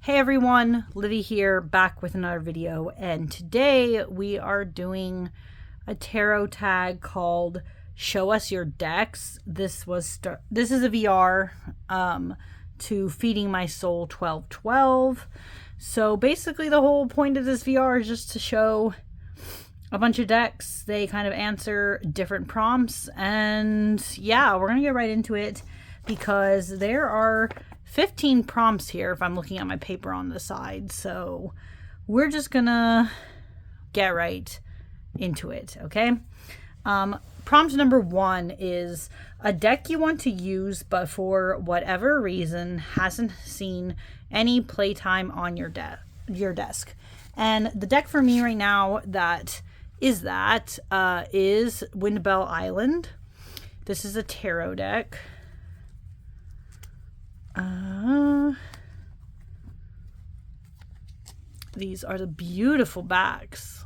Hey everyone, Livy here, back with another video, and today we are doing a tarot tag called Show Us Your Decks. This is a VR to Feeding My Soul 1212. So basically the whole point of this VR is just to show a bunch of decks. They kind of answer different prompts, and yeah, we're gonna get right into it because there are 15 prompts here if I'm looking at my paper on the side. So we're just gonna get right into it, okay? Prompt number 1 is a deck you want to use but for whatever reason hasn't seen any playtime on your desk. And the deck for me right now is Windbell Island. This is a tarot deck. These are the beautiful backs.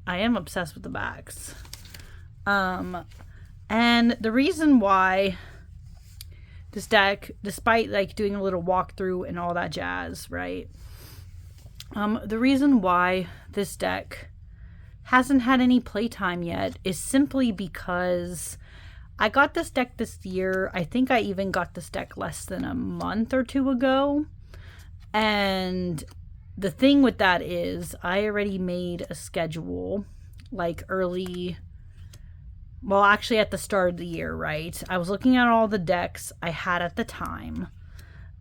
I am obsessed with the backs. And the reason why this deck, despite like doing a little walkthrough and all that jazz, right? The reason why this deck hasn't had any playtime yet is simply because I got this deck this year. I think I even got this deck less than a month or two ago. And the thing with that is I already made a schedule like actually at the start of the year, right? I was looking at all the decks I had at the time.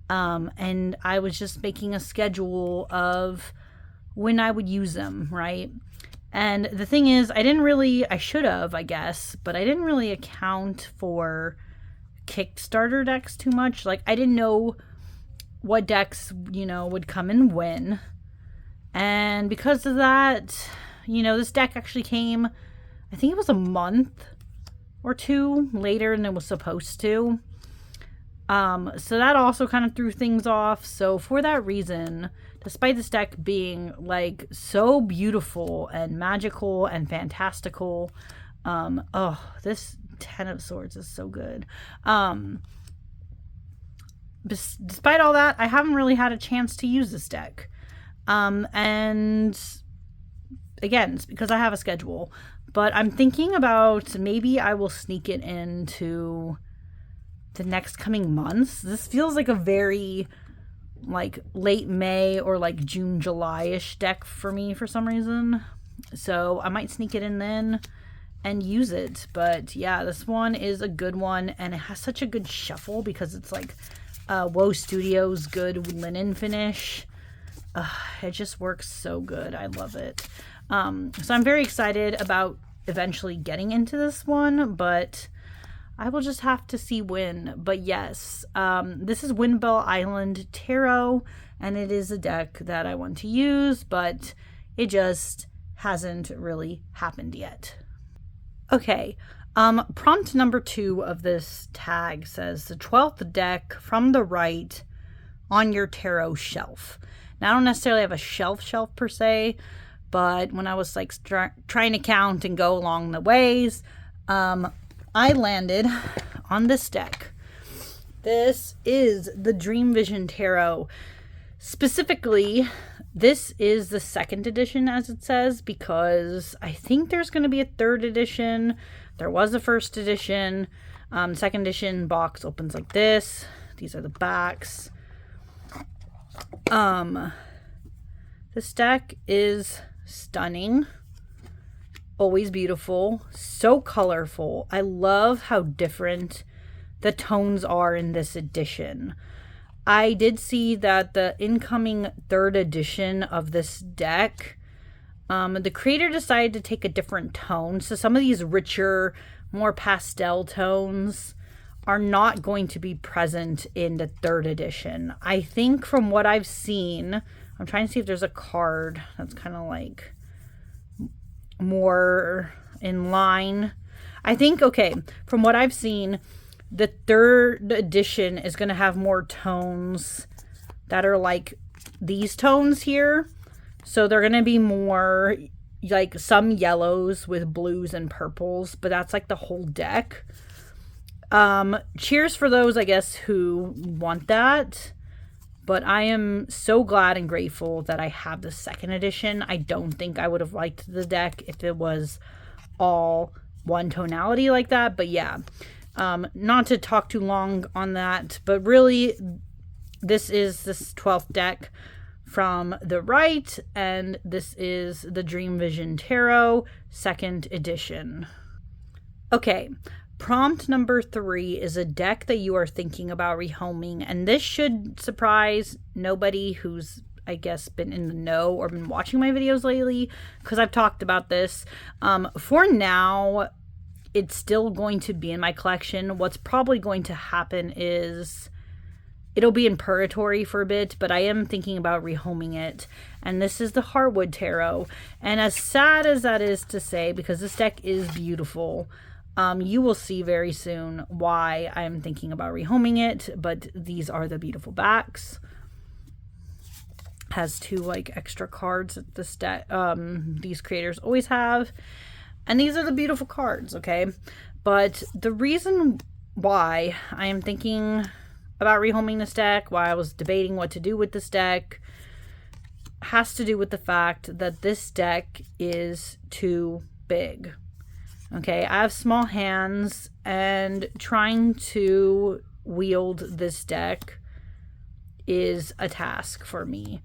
And I was just making a schedule of when I would use them, right? And the thing is, I should have, I guess, but I didn't really account for Kickstarter decks too much. Like, I didn't know what decks, would come and when. And because of that, this deck actually came, I think it was a month or two later than it was supposed to. So that also kind of threw things off. So for that reason, despite this deck being like so beautiful and magical and fantastical, this 10 of Swords is so good. Despite all that, I haven't really had a chance to use this deck. And again, it's because I have a schedule, but I'm thinking about maybe I will sneak it into the next coming months. This feels like a very like late May or like June, July-ish deck for me for some reason. So I might sneak it in then and use it. But yeah, this one is a good one, and it has such a good shuffle because it's like Woe Studios good linen finish. It just works so good. I love it. So I'm very excited about eventually getting into this one, but I will just have to see when. But yes, this is Windbell Island Tarot, and it is a deck that I want to use, but it just hasn't really happened yet. Okay, prompt number 2 of this tag says the 12th deck from the right on your tarot shelf. Now, I don't necessarily have a shelf per se, but when I was like trying to count and go along the ways, I landed on this deck. This is the Dream Vision Tarot. Specifically, this is the 2nd edition, as it says, because I think there's going to be a 3rd edition. There was a 1st edition. 2nd edition box opens like this. These are the backs. This deck is stunning. Always beautiful, so colorful. I love how different the tones are in this edition. I did see that the incoming 3rd edition of this deck, the creator decided to take a different tone. So some of these richer, more pastel tones are not going to be present in the 3rd edition. I think from what I've seen, I'm trying to see if there's a card that's kind of like more in line. I think, okay, from what I've seen, the 3rd edition is going to have more tones that are like these tones here. So they're going to be more like some yellows with blues and purples, but that's like the whole deck. Cheers for those, I guess, who want that. But I am so glad and grateful that I have the second edition. I don't think I would have liked the deck if it was all one tonality like that. But yeah, not to talk too long on that, but really this is this 12th deck from the right, and this is the Dream Vision Tarot 2nd edition. Okay, prompt number 3 is a deck that you are thinking about rehoming, and this should surprise nobody who's, I guess, been in the know or been watching my videos lately, because I've talked about this. For now, it's still going to be in my collection. What's probably going to happen is it'll be in purgatory for a bit, but I am thinking about rehoming it. And this is the Heartwood Tarot. And as sad as that is to say, because this deck is beautiful, you will see very soon why I'm thinking about rehoming it. But these are the beautiful backs. Has 2 like extra cards that this deck, these creators always have. And these are the beautiful cards, okay? But the reason why I am thinking about rehoming this deck, why I was debating what to do with this deck, has to do with the fact that this deck is too big. Okay, I have small hands, and trying to wield this deck is a task for me.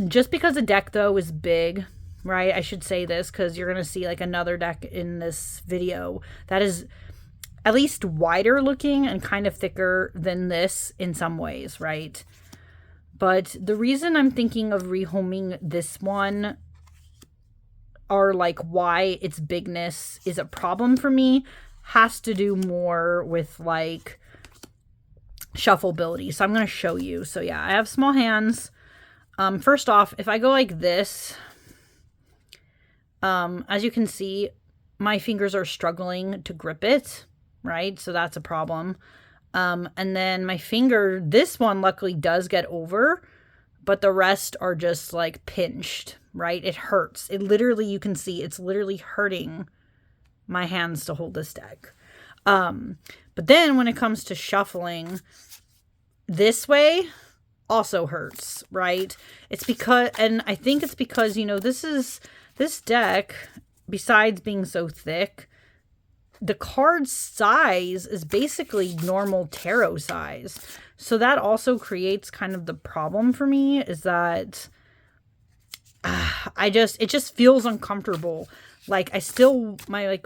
Just because the deck though is big, right? I should say this because you're going to see like another deck in this video that is at least wider looking and kind of thicker than this in some ways, right? But the reason I'm thinking of rehoming this one, or like why its bigness is a problem for me, has to do more with like shuffleability. So I'm going to show you. So yeah, I have small hands. First off, if I go like this, as you can see, my fingers are struggling to grip it. Right? So that's a problem. And then my finger, this one luckily does get over, but the rest are just like pinched, right? It hurts. It literally, you can see, it's literally hurting my hands to hold this deck. But then when it comes to shuffling this way, also hurts, right? It's because, and I think it's because, you know, this deck, besides being so thick, the card size is basically normal tarot size. So that also creates kind of the problem for me, is that it just feels uncomfortable. Like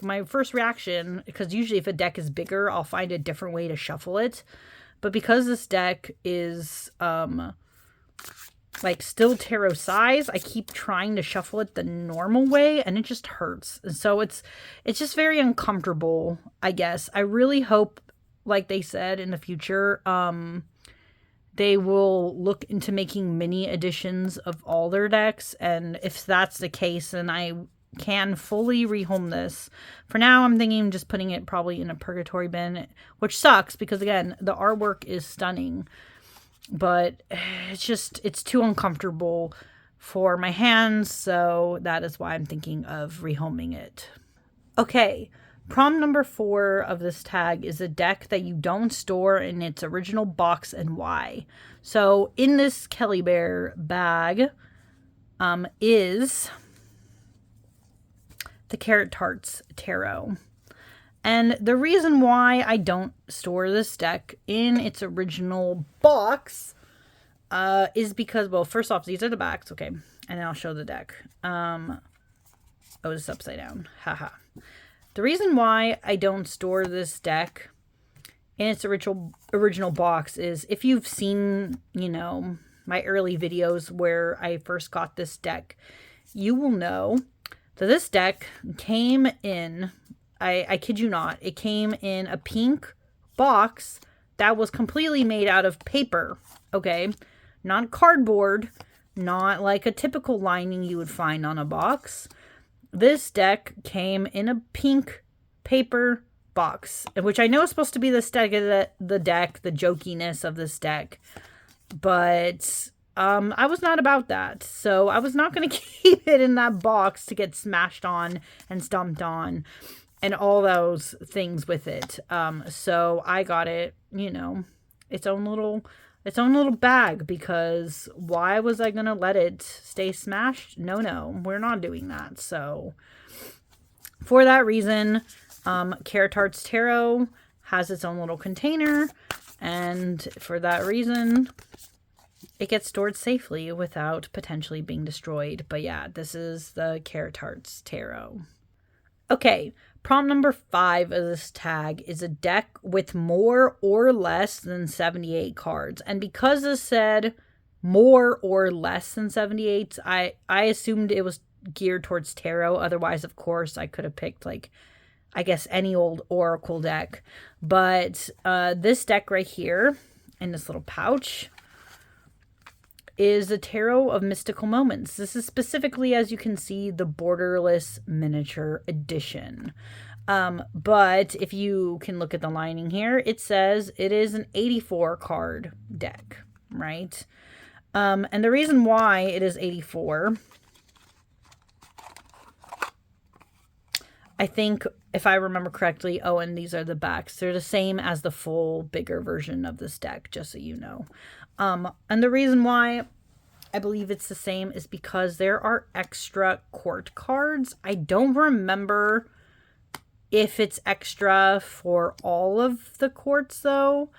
my first reaction, because usually if a deck is bigger, I'll find a different way to shuffle it. But because this deck is like still tarot size, I keep trying to shuffle it the normal way, and it just hurts. And so it's just very uncomfortable, I guess. I really hope, like they said, in the future, they will look into making mini editions of all their decks. And if that's the case, then I can fully rehome this. For now, I'm thinking just putting it probably in a purgatory bin, which sucks because, again, the artwork is stunning. But it's too uncomfortable for my hands, so that is why I'm thinking of rehoming it. Okay, prompt number 4 of this tag is a deck that you don't store in its original box, and why. So in this Kelly Bear bag is the Carrot Tarts Tarot. And the reason why I don't store this deck in its original box is because, well, first off, these are the backs, okay, and then I'll show the deck. Oh, it's upside down, haha. The reason why I don't store this deck in its original box is, if you've seen, you know, my early videos where I first got this deck, you will know that this deck came in, I kid you not, it came in a pink box that was completely made out of paper, okay? Not cardboard, not like a typical lining you would find on a box. This deck came in a pink paper box, which I know is supposed to be the jokiness of this deck, but I was not about that. So I was not going to keep it in that box to get smashed on and stomped on and all those things with it. So I got it, you know, its own little its own little bag, because why was I going to let it stay smashed? No, we're not doing that. So for that reason, Carrot Tarts Tarot has its own little container, and for that reason, it gets stored safely without potentially being destroyed. But yeah, this is the Carrot Tarts Tarot. Okay, prompt number 5 of this tag is a deck with more or less than 78 cards. And because it said more or less than 78, I assumed it was geared towards tarot. Otherwise, of course, I could have picked, like, I guess any old oracle deck. But this deck right here in this little pouch is the Tarot of Mystical Moments. This is specifically, as you can see, the borderless miniature edition. But if you can look at the lining here, it says it is an 84 card deck, right? And the reason why it is 84, I think, if I remember correctly, oh, and these are the backs. They're the same as the full, bigger version of this deck, just so you know. And the reason why I believe it's the same is because there are extra court cards. I don't remember if it's extra for all of the courts, though.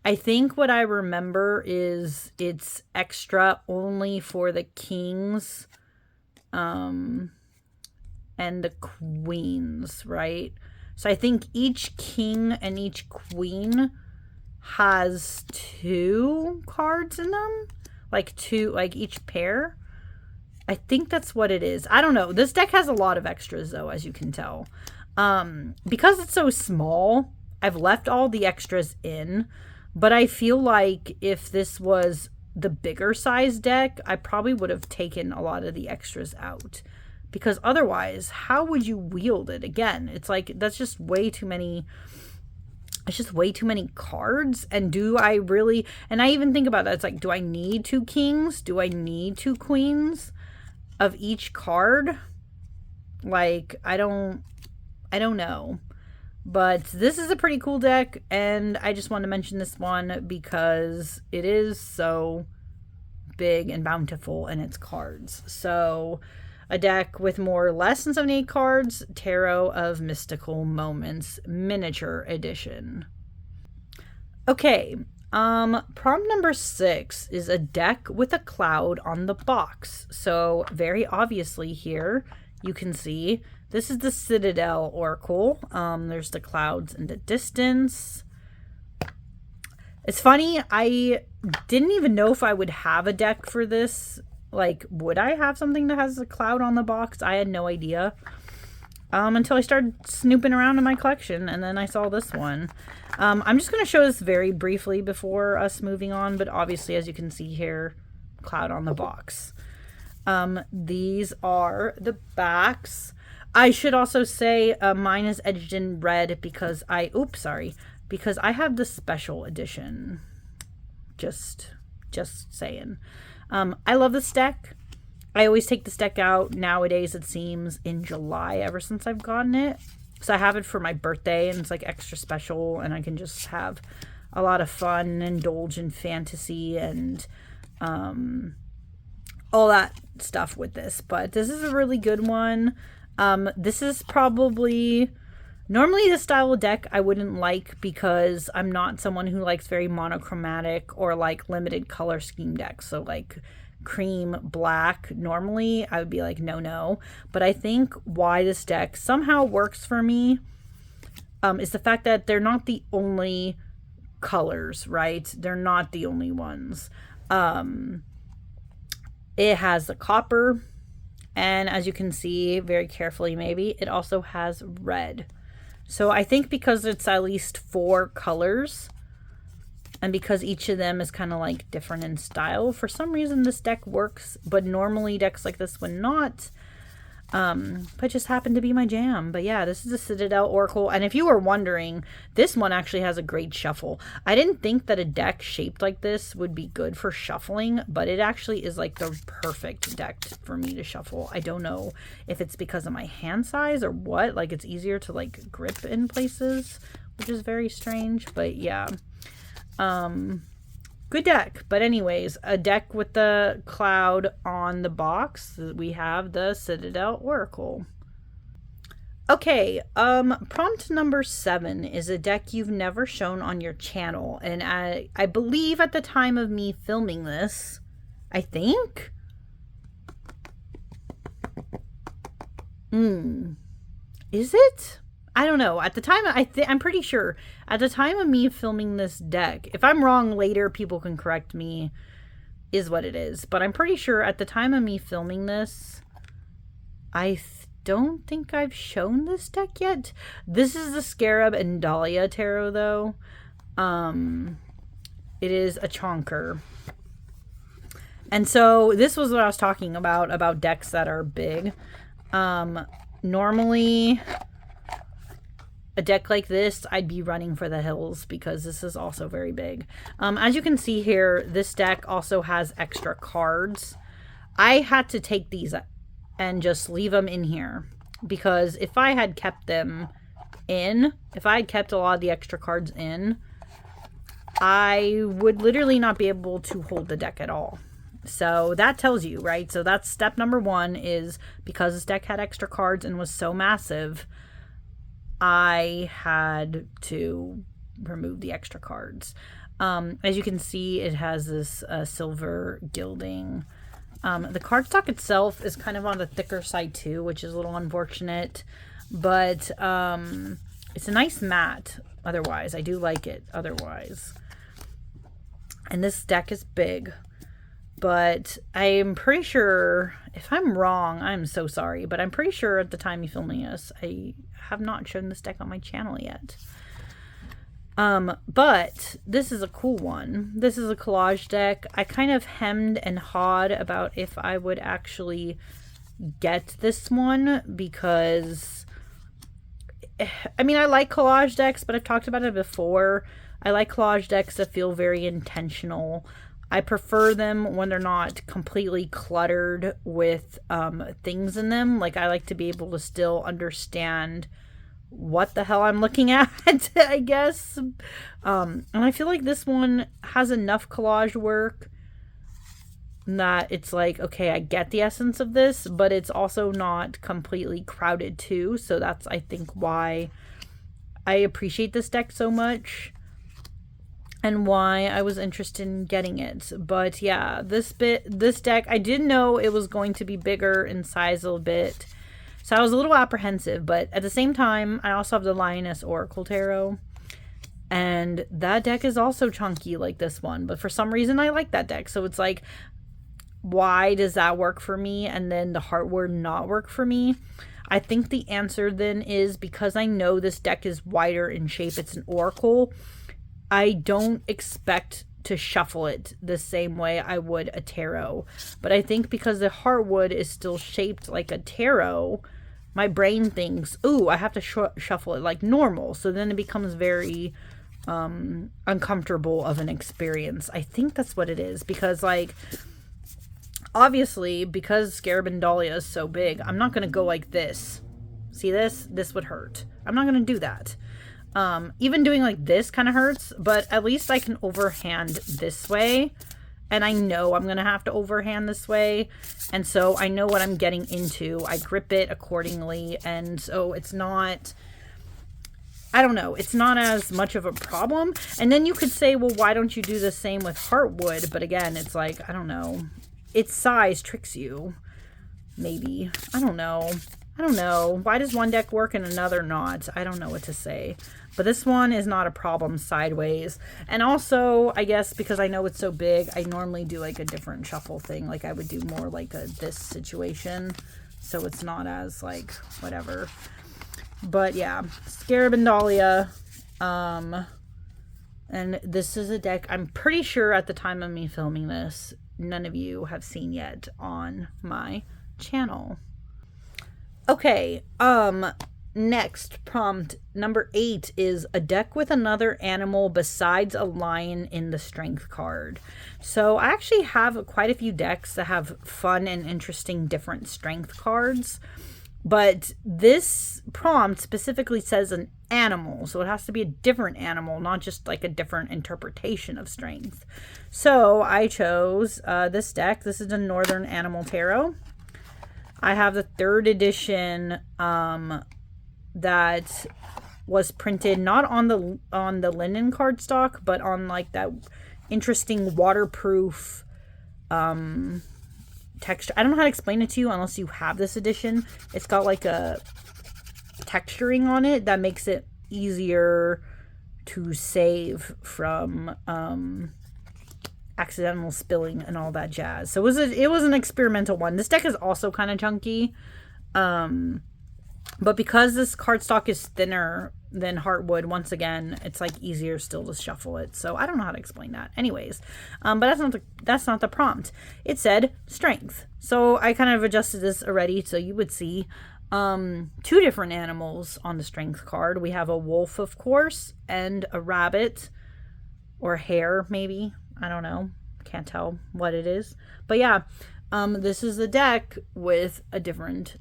I think what I remember is it's extra only for the kings and the queens, right? So I think each king and each queen has 2 cards in them, like 2, like each pair. I think that's what it is. I don't know. This deck has a lot of extras, though, as you can tell. Because it's so small, I've left all the extras in, but I feel like if this was the bigger size deck, I probably would have taken a lot of the extras out, because otherwise, how would you wield it? Again, it's like, that's just way too many. It's just way too many cards. And do I really, and I even think about that, it's like, do I need 2 kings? Do I need 2 queens of each card? Like, I don't know. But this is a pretty cool deck, and I just want to mention this one because it is so big and bountiful in its cards. So a deck with more or less than 78 cards, Tarot of Mystical Moments, miniature edition. Okay, prompt number 6 is a deck with a cloud on the box. So very obviously here, you can see this is the Citadel Oracle. There's the clouds in the distance. It's funny, I didn't even know if I would have a deck for this. Like, would I have something that has a cloud on the box? I had no idea. Until I started snooping around in my collection, and then I saw this one. I'm just going to show this very briefly before us moving on, but obviously, as you can see here, cloud on the box. These are the backs. I should also say mine is edged in red because because I have the special edition. Just saying. I love this deck. I always take this deck out nowadays, it seems, in July, ever since I've gotten it. So I have it for my birthday, and it's like extra special, and I can just have a lot of fun and indulge in fantasy and all that stuff with this. But this is a really good one. This is probably normally the style of deck I wouldn't like, because I'm not someone who likes very monochromatic or like limited color scheme decks. So like cream, black, normally I would be like, no. But I think why this deck somehow works for me is the fact that they're not the only colors, right? They're not the only ones. It has the copper, and as you can see very carefully, maybe it also has red. So I think because it's at least 4 colors, and because each of them is kind of like different in style, for some reason this deck works, but normally decks like this would not. But just happened to be my jam. But yeah, this is a Citadel Oracle, and if you were wondering, this one actually has a great shuffle. I didn't think that a deck shaped like this would be good for shuffling, but it actually is like the perfect deck for me to shuffle. I don't know if it's because of my hand size or what, like it's easier to like grip in places, which is very strange, but yeah. good deck. But anyways, a deck with the cloud on the box. We have the Citadel Oracle. Okay, prompt number 7 is a deck you've never shown on your channel. And I believe at the time of me filming this, I think. Is it? I don't know. At the time, I'm pretty sure. At the time of me filming this deck, if I'm wrong later, people can correct me, is what it is. But I'm pretty sure at the time of me filming this, I don't think I've shown this deck yet. This is the Scarab and Dahlia Tarot, though. It is a chonker. And so this was what I was talking about decks that are big. Normally, a deck like this, I'd be running for the hills because this is also very big. As you can see here, this deck also has extra cards. I had to take these and just leave them in here because if I had kept them in, if I had kept a lot of the extra cards in, I would literally not be able to hold the deck at all. So that tells you, right? So that's step number 1, is because this deck had extra cards and was so massive, I had to remove the extra cards. As you can see, it has this silver gilding. The cardstock itself is kind of on the thicker side too, which is a little unfortunate. But it's a nice matte otherwise. I do like it otherwise. And this deck is big. But I'm pretty sure, if I'm wrong, I'm so sorry, but I'm pretty sure at the time of filming this, I have not shown this deck on my channel yet. But this is a cool one. This is a collage deck. I kind of hemmed and hawed about if I would actually get this one because, I mean, I like collage decks, but I've talked about it before. I like collage decks that feel very intentional. I prefer them when they're not completely cluttered with things in them. Like, I like to be able to still understand what the hell I'm looking at, I guess. And I feel like this one has enough collage work that it's like, okay, I get the essence of this, but it's also not completely crowded too. So that's, I think, why I appreciate this deck so much. And why I was interested in getting it. But yeah, this deck, I did know it was going to be bigger in size a little bit. So I was a little apprehensive, but at the same time, I also have the Lioness Oracle Tarot. And that deck is also chunky like this one. But for some reason, I like that deck. So it's like, why does that work for me and then the Heartward not work for me? I think the answer then is because I know this deck is wider in shape. It's an Oracle. I don't expect to shuffle it the same way I would a tarot. But I think because the Heartwood is still shaped like a tarot, my brain thinks, ooh, I have to shuffle it like normal. So then it becomes very uncomfortable of an experience. I think that's what it is. Because, like, obviously, because Scarab and Dahlia is so big, I'm not going to go like this. See this? This would hurt. I'm not going to do that. Even doing like this kind of hurts, but at least I can overhand this way. And I know I'm going to have to overhand this way. And so I know what I'm getting into. I grip it accordingly. And so it's not, I don't know, it's not as much of a problem. And then you could say, well, why don't you do the same with Heartwood? But again, it's like, I don't know. Its size tricks you. Maybe. I don't know. Why does one deck work and another not? I don't know what to say. But this one is not a problem sideways. And also, I guess because I know it's so big, I normally do like a different shuffle thing. Like I would do more like this situation. So it's not as like whatever. But yeah, Scarab and Dahlia. And this is a deck I'm pretty sure at the time of me filming this, none of you have seen yet on my channel. Okay, next prompt number 8 is a deck with another animal besides a lion in the strength card. So I actually have quite a few decks that have fun and interesting different strength cards, But this prompt specifically says an animal, so it has to be a different animal, not just like a different interpretation of strength. So I chose this deck. This is the Northern Animal Tarot. I have the 3rd edition that was printed not on the linen cardstock, but on like that interesting waterproof texture. I don't know how to explain it to you unless you have this edition. It's got like a texturing on it that makes it easier to save from accidental spilling and all that jazz. So it was an experimental one. This deck is also kind of chunky, but because this cardstock is thinner than Heartwood, once again, it's like easier still to shuffle it. So I don't know how to explain that. Anyways, but that's not the prompt. It said strength. So I kind of adjusted this already so you would see 2 different animals on the strength card. We have a wolf, of course, and a rabbit or hare, maybe. I don't know. Can't tell what it is. But yeah, this is the deck with a different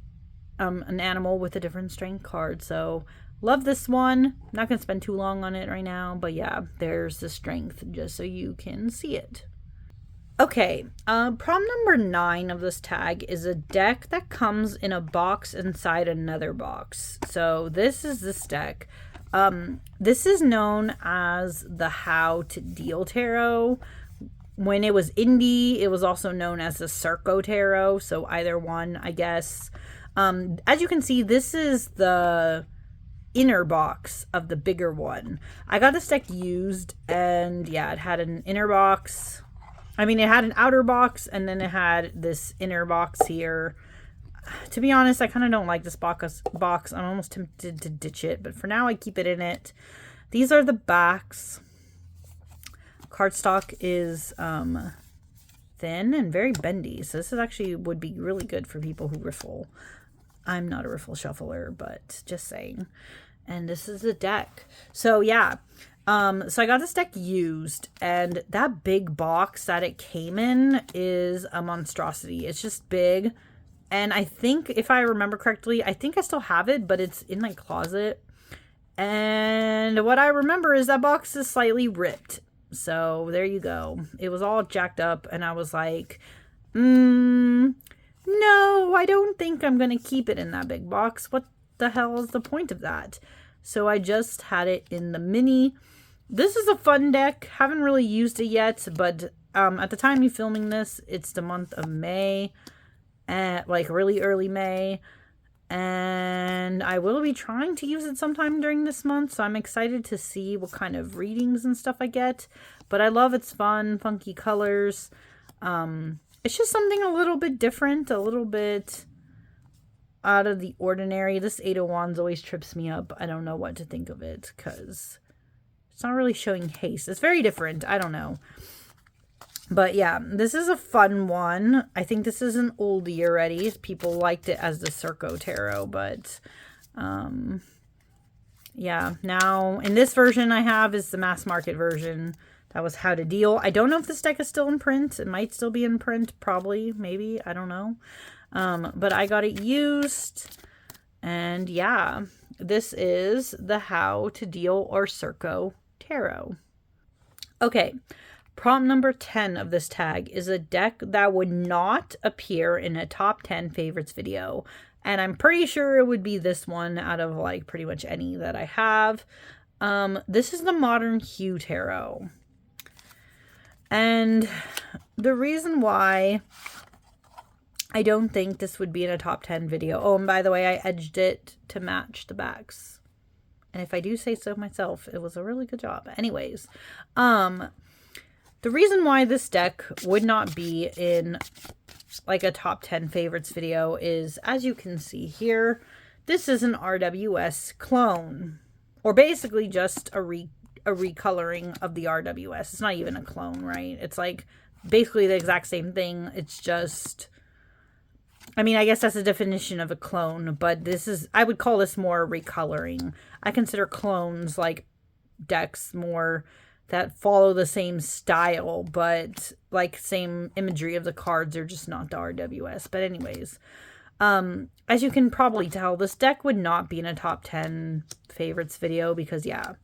an animal with a different strength card. So love this one. I'm not going to spend too long on it right now, but yeah, there's the strength just so you can see it. Okay, prompt number 9 of this tag is a deck that comes in a box inside another box. So this is this deck. This is known as the How to Deal Tarot. When it was indie, it was also known as the Circo Tarot. So either one, I guess. As you can see, this is the inner box of the bigger one. I got this deck used, and yeah, it had an inner box. I mean, it had an outer box, and then it had this inner box here. To be honest, I kind of don't like this box. I'm almost tempted to ditch it, but for now I keep it in it. These are the backs. Cardstock is thin and very bendy, so this is actually would be really good for people who riffle. I'm not a riffle shuffler, but just saying. And this is the deck. So yeah, so I got this deck used, and that big box that it came in is a monstrosity. It's just big. And I think, if I remember correctly, I think I still have it, but it's in my closet. And what I remember is that box is slightly ripped. So there you go. It was all jacked up, and I was like, no, I don't think I'm going to keep it in that big box. What the hell is the point of that? So I just had it in the mini. This is a fun deck. Haven't really used it yet, but at the time of filming this, it's the month of May. Like really early May, and I will be trying to use it sometime during this month, so I'm excited to see what kind of readings and stuff I get. But I love its fun, funky colors. It's just something a little bit different, a little bit out of the ordinary. This 8 of Wands always trips me up. I don't know what to think of it, because it's not really showing haste. It's very different. I don't know. But yeah, this is a fun one. I think this is an oldie already. People liked it as the Circo Tarot, but yeah, now in this version I have is the mass market version. That was How to Deal. I don't know if this deck is still in print. It might still be in print, probably, maybe, I don't know. But I got it used, and yeah, this is the How to Deal or Circo Tarot. Okay. Prompt number 10 of this tag is a deck that would not appear in a top 10 favorites video. And I'm pretty sure it would be this one out of like pretty much any that I have. This is the Modern Hue Tarot. And the reason why I don't think this would be in a top 10 video. Oh, and by the way, I edged it to match the backs. And if I do say so myself, it was a really good job. Anyways, the reason why this deck would not be in like a top 10 favorites video is, as you can see here, this is an RWS clone, or basically just a recoloring of the RWS. It's not even a clone, right? It's like basically the exact same thing. It's just, I mean, I guess that's the definition of a clone, but this is, I would call this more recoloring. I consider clones like decks more that follow the same style, but like same imagery of the cards are just not the RWS. But anyways, As you can probably tell, this deck would not be in a top 10 favorites video because, yeah,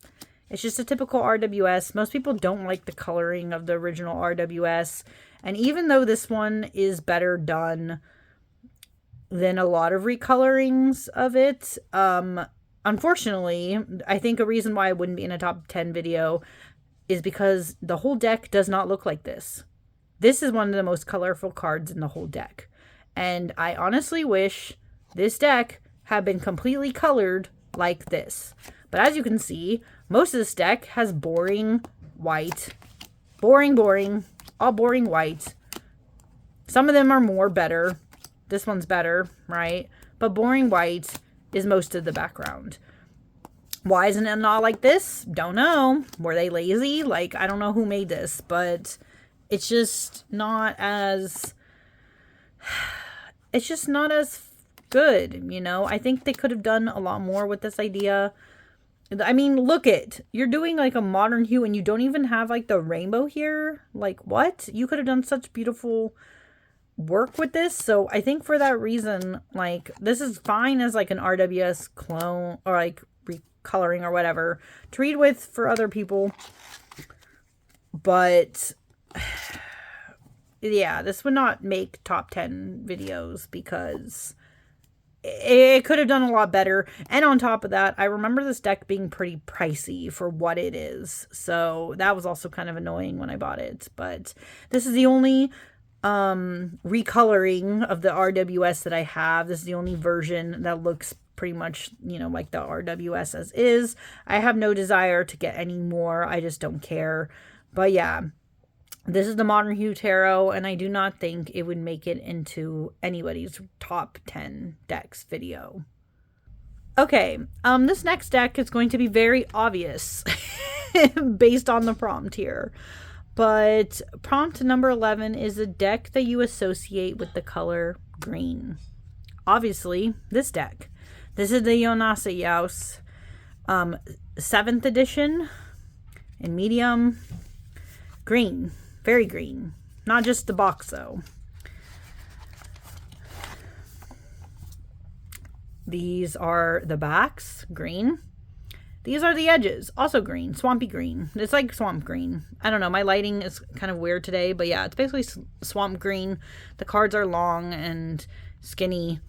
it's just a typical RWS. Most people don't like the coloring of the original RWS. And even though this one is better done than a lot of recolorings of it, unfortunately, I think a reason why it wouldn't be in a top 10 video is because the whole deck does not look like this. This is one of the most colorful cards in the whole deck. And I honestly wish this deck had been completely colored like this. But as you can see, most of this deck has boring white. Boring, all boring white. Some of them are more better. This one's better, right? But boring white is most of the background. Why isn't it not like this? Don't know. Were they lazy? Like, I don't know who made this, but it's just not as... It's just not as good, you know? I think they could have done a lot more with this idea. I mean, look it. You're doing like a modern hue and you don't even have like the rainbow here. Like, what? You could have done such beautiful work with this. So I think for that reason, like, this is fine as like an RWS clone or like recoloring or whatever to read with for other people. But... yeah, this would not make top 10 videos because it could have done a lot better. And on top of that, I remember this deck being pretty pricey for what it is. So that was also kind of annoying when I bought it. But this is the only recoloring of the RWS that I have. This is the only version that looks pretty much, you know, like the RWS as is. I have no desire to get any more. I just don't care. But yeah. This is the Modern Hue Tarot, and I do not think it would make it into anybody's top 10 decks video. Okay, this next deck is going to be very obvious based on the prompt here. But prompt number 11 is a deck that you associate with the color green. Obviously, this deck. This is the Yonasa Yaus 7th edition in medium green. Very green. Not just the box, though. These are the backs, green. These are the edges, also green. Swampy green. It's like swamp green. I don't know. My lighting is kind of weird today, but yeah, it's basically swamp green. The cards are long and skinny.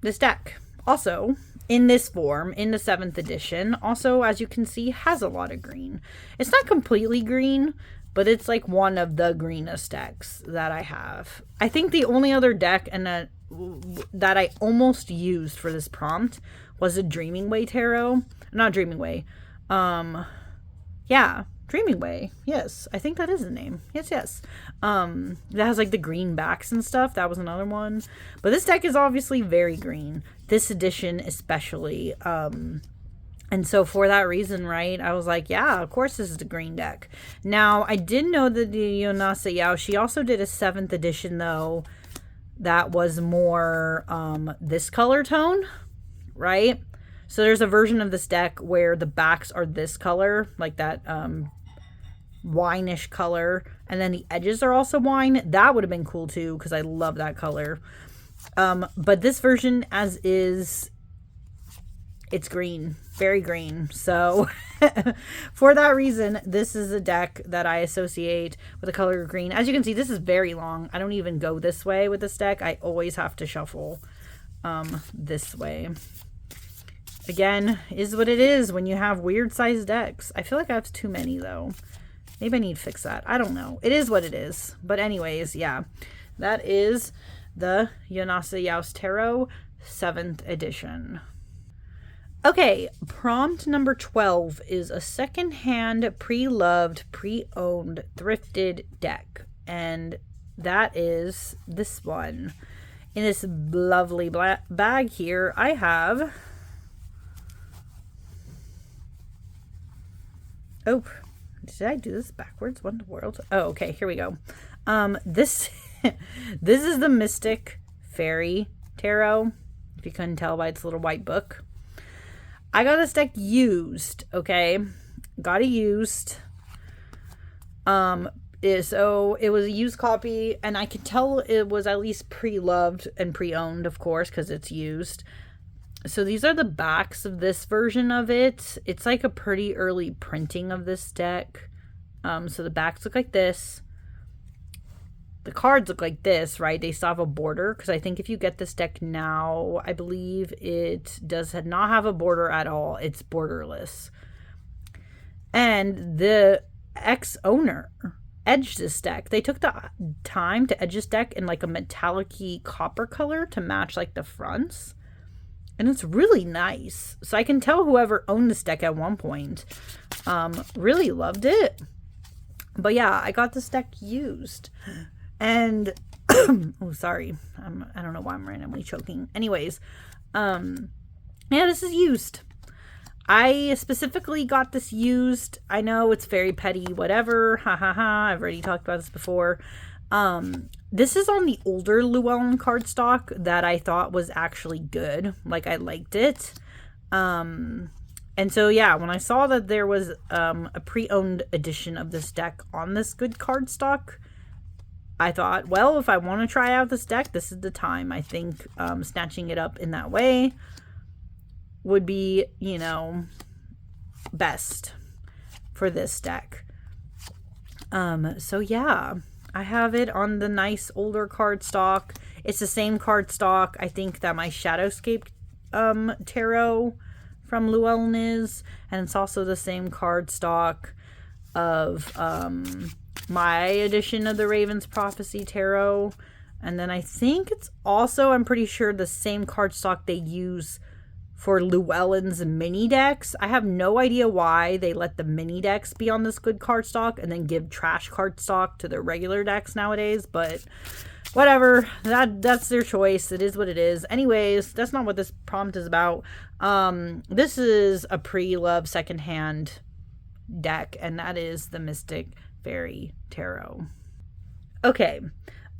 This deck, also... in this form, in the 7th edition, also, as you can see, has a lot of green. It's not completely green, but it's like one of the greenest decks that I have. I think the only other deck and that I almost used for this prompt was a Dreaming Way Tarot. Not Dreaming Way. Yeah, Dreaming Way. Yes, I think that is the name. Yes. That has like the green backs and stuff. That was another one. But this deck is obviously very green. This edition especially. And so for that reason, right, I was like, yeah, of course this is the green deck. Now, I did know that the Yonasa Yao, she also did a 7th edition, though, that was more this color tone, right? So there's a version of this deck where the backs are this color, like that wine-ish color, and then the edges are also wine. That would have been cool too, because I love that color. But this version as is, it's green, very green. So for that reason, this is a deck that I associate with the color green. As you can see, this is very long. I don't even go this way with this deck. I always have to shuffle this way. Again, is what it is when you have weird sized decks. I feel like I have too many though. Maybe I need to fix that. I don't know. It is what it is. But anyways, yeah. That is the Yonasa Yaus Tarot 7th edition. Okay, prompt number 12 is a secondhand, pre-loved, pre-owned, thrifted deck. And that is this one. In this lovely black bag here, I have... oh, did I do this backwards? What in the world? Oh, okay, here we go. This is the Mystic Fairy Tarot, if you couldn't tell by its little white book. I got this deck used, okay? Got it used. So it was a used copy, and I could tell it was at least pre-loved and pre-owned, of course, because it's used. So these are the backs of this version of it. It's like a pretty early printing of this deck. So the backs look like this. The cards look like this, right? They still have a border, because I think if you get this deck now, I believe it does not have a border at all. It's borderless. And the ex-owner edged this deck. They took the time to edge this deck in like a metallic-y copper color to match like the fronts. And it's really nice. So I can tell whoever owned this deck at one point really loved it. But yeah, I got this deck used. And, oh, sorry. I don't know why I'm randomly choking. Anyways, yeah, this is used. I specifically got this used. I know it's very petty, whatever. Ha ha ha. I've already talked about this before. This is on the older Llewellyn cardstock that I thought was actually good. Like, I liked it. And so, yeah, when I saw that there was a pre-owned edition of this deck on this good cardstock, I thought, well, if I want to try out this deck, this is the time. I think snatching it up in that way would be, you know, best for this deck. So yeah, I have it on the nice older cardstock. It's the same cardstock, I think, that my Shadowscape tarot from Llewellyn is, and it's also the same cardstock of my edition of the Raven's Prophecy tarot. And then I think it's also, I'm pretty sure, the same cardstock they use for Llewellyn's mini decks. I have no idea why they let the mini decks be on this good cardstock and then give trash cardstock to their regular decks nowadays, but whatever. That's their choice. It is what it is. Anyways, that's not what this prompt is about. This is a pre-love secondhand deck, and that is the Mystic Fairy Tarot. Okay.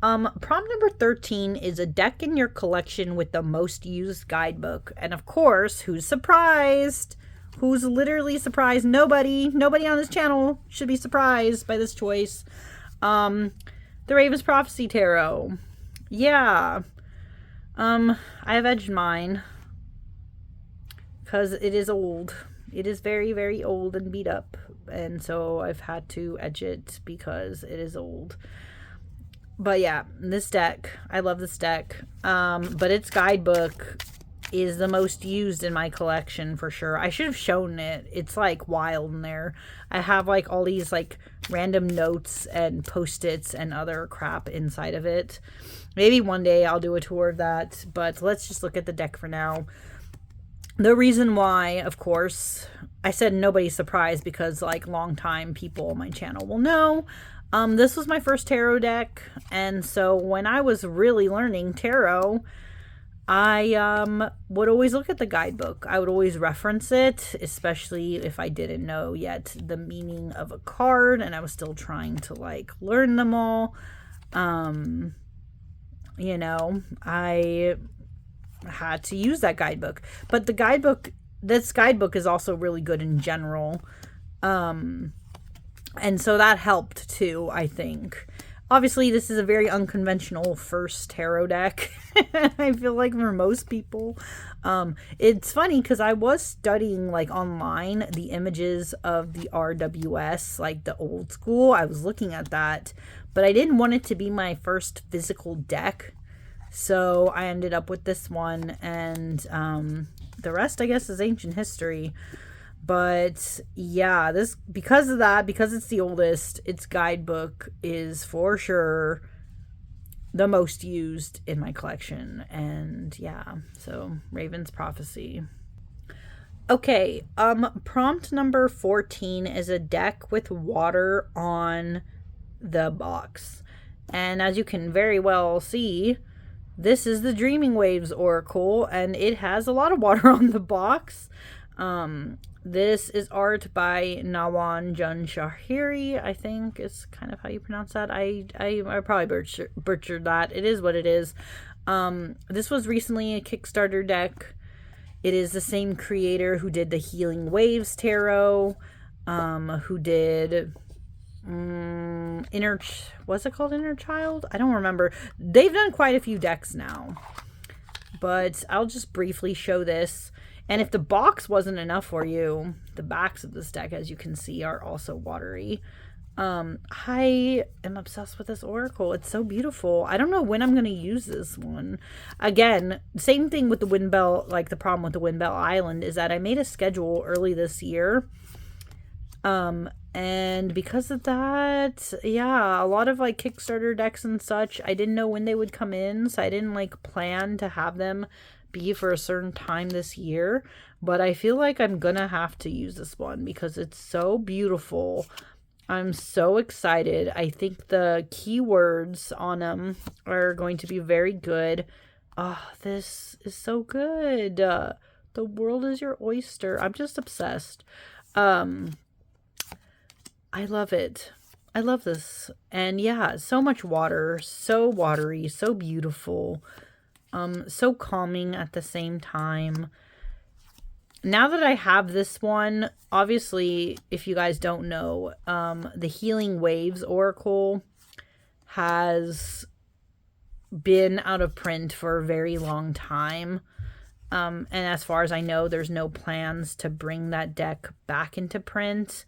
Prompt number 13 is a deck in your collection with the most used guidebook. And of course, who's surprised? Who's literally surprised? Nobody on this channel should be surprised by this choice. The Raven's Prophecy Tarot. Yeah. I have edged mine because it is old. It is very, very old and beat up. And so I've had to edge it because it is old. But yeah, this deck, I love this deck. But its guidebook is the most used in my collection for sure. I should have shown it. It's like wild in there. I have like all these like random notes and post-its and other crap inside of it. Maybe one day I'll do a tour of that, but let's just look at the deck for now. The reason why, of course, I said nobody's surprised because like long-time people on my channel will know. This was my first tarot deck, and so when I was really learning tarot, I would always look at the guidebook. I would always reference it, especially if I didn't know yet the meaning of a card, and I was still trying to like learn them all. You know, I had to use that guidebook. But this guidebook is also really good in general. And so that helped too, I think. Obviously, this is a very unconventional first tarot deck. I feel like for most people. It's funny because I was studying like online the images of the RWS, like the old school. I was looking at that, but I didn't want it to be my first physical deck. So I ended up with this one, and the rest, I guess, is ancient history. But yeah, because of that, because it's the oldest, its guidebook is for sure the most used in my collection. And yeah, so Raven's Prophecy. Okay, prompt number 14 is a deck with water on the box. And as you can very well see, this is the Dreaming Waves Oracle, and it has a lot of water on the box. This is art by Nawan Jun Shahiri, I think is kind of how you pronounce that. I probably butchered that. It is what it is. This was recently a Kickstarter deck. It is the same creator who did the Healing Waves Tarot, who did was it called Inner Child? I don't remember. They've done quite a few decks now, but I'll just briefly show this. And if the box wasn't enough for you, the backs of this deck, as you can see, are also watery. I am obsessed with this oracle. It's so beautiful. I don't know when I'm going to use this one. Again, same thing with the Windbell. Like, the problem with the Windbell Island is that I made a schedule early this year. And because of that, yeah, a lot of like Kickstarter decks and such, I didn't know when they would come in, so I didn't like plan to have them be for a certain time this year. But I feel like I'm gonna have to use this one because it's so beautiful. I'm so excited. I think the keywords on them are going to be very good. Oh, this is so good. The world is your oyster. I'm just obsessed. I love it. I love this. And yeah, so much water, so watery, so beautiful, so calming at the same time. Now that I have this one, obviously, if you guys don't know, the Healing Waves Oracle has been out of print for a very long time. And as far as I know, there's no plans to bring that deck back into print.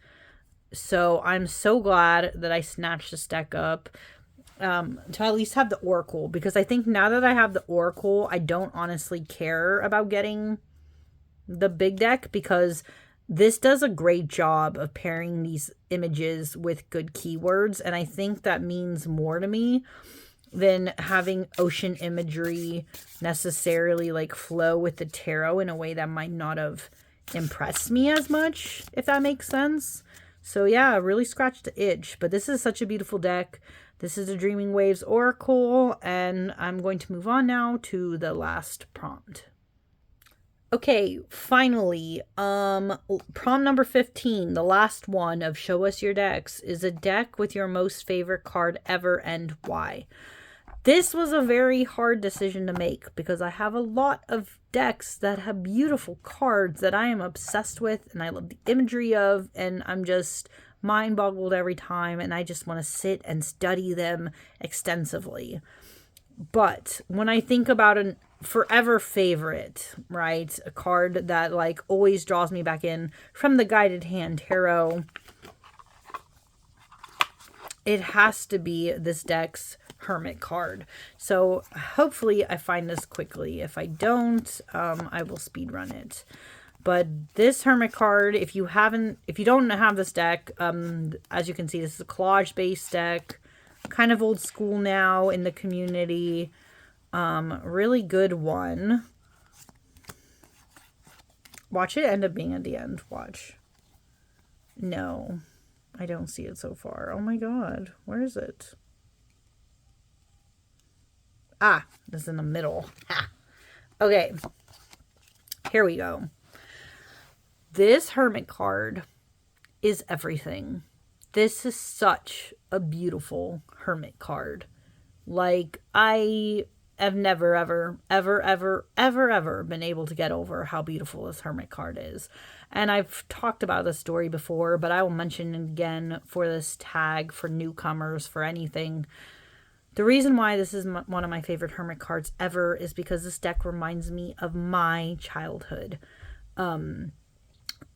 So I'm so glad that I snatched this deck up to at least have the Oracle. Because I think now that I have the Oracle, I don't honestly care about getting the big deck, because this does a great job of pairing these images with good keywords, and I think that means more to me than having ocean imagery necessarily like flow with the tarot in a way that might not have impressed me as much, if that makes sense. So yeah, really scratched the itch, but this is such a beautiful deck. This is the Dreaming Waves Oracle, and I'm going to move on now to the last prompt. Okay, finally, prompt number 15, the last one of Show Us Your Decks, is a deck with your most favorite card ever and why. This was a very hard decision to make because I have a lot of decks that have beautiful cards that I am obsessed with and I love the imagery of, and I'm just mind boggled every time, and I just want to sit and study them extensively. But when I think about an forever favorite, right, a card that like always draws me back in from the Guided Hand Tarot, it has to be this deck's Hermit card. So hopefully I find this quickly. If I don't, I will speed run it. But this Hermit card, if you don't have this deck, as you can see, this is a collage based deck, kind of old school now in the community. Really good one. Watch it end up being at the end. Watch. No, I don't see it so far. Oh my god, where is it? Ah, this is in the middle. Ha. Okay, here we go. This Hermit card is everything. This is such a beautiful Hermit card. Like, I have never, ever been able to get over how beautiful this Hermit card is. And I've talked about this story before, but I will mention it again for this tag, for newcomers, for anything. The reason why this is one of my favorite Hermit cards ever is because this deck reminds me of my childhood.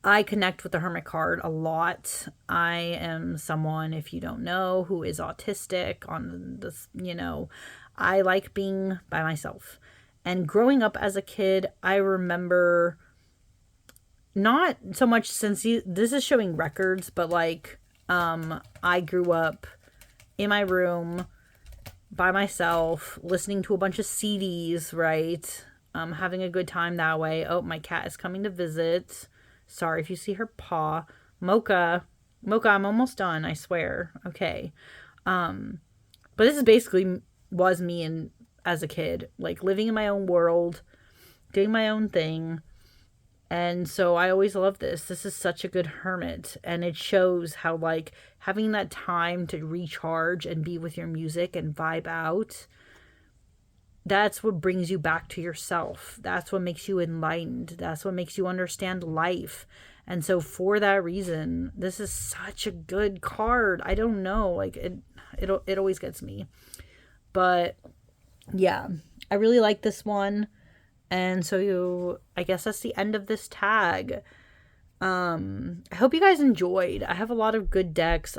I connect with the Hermit card a lot. I am someone, if you don't know, who is autistic on this, I like being by myself. And growing up as a kid, I remember not so much since this is showing records, but like, I grew up in my room by myself, listening to a bunch of CDs, right? Having a good time that way. Oh, my cat is coming to visit. Sorry if you see her paw. Mocha, I'm almost done, I swear. Okay. But this is basically was me as a kid, like living in my own world, doing my own thing. And so I always love this. This is such a good Hermit, and it shows how like having that time to recharge and be with your music and vibe out, that's what brings you back to yourself. That's what makes you enlightened. That's what makes you understand life. And so for that reason, this is such a good card. I don't know, like it always gets me. But yeah, I really like this one. And so I guess that's the end of this tag. I hope you guys enjoyed. I have a lot of good decks.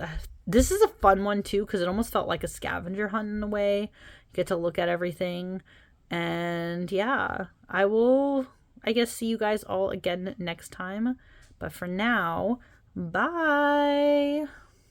This is a fun one too because it almost felt like a scavenger hunt in a way. You get to look at everything. And yeah, I will, I guess, see you guys all again next time. But for now, bye.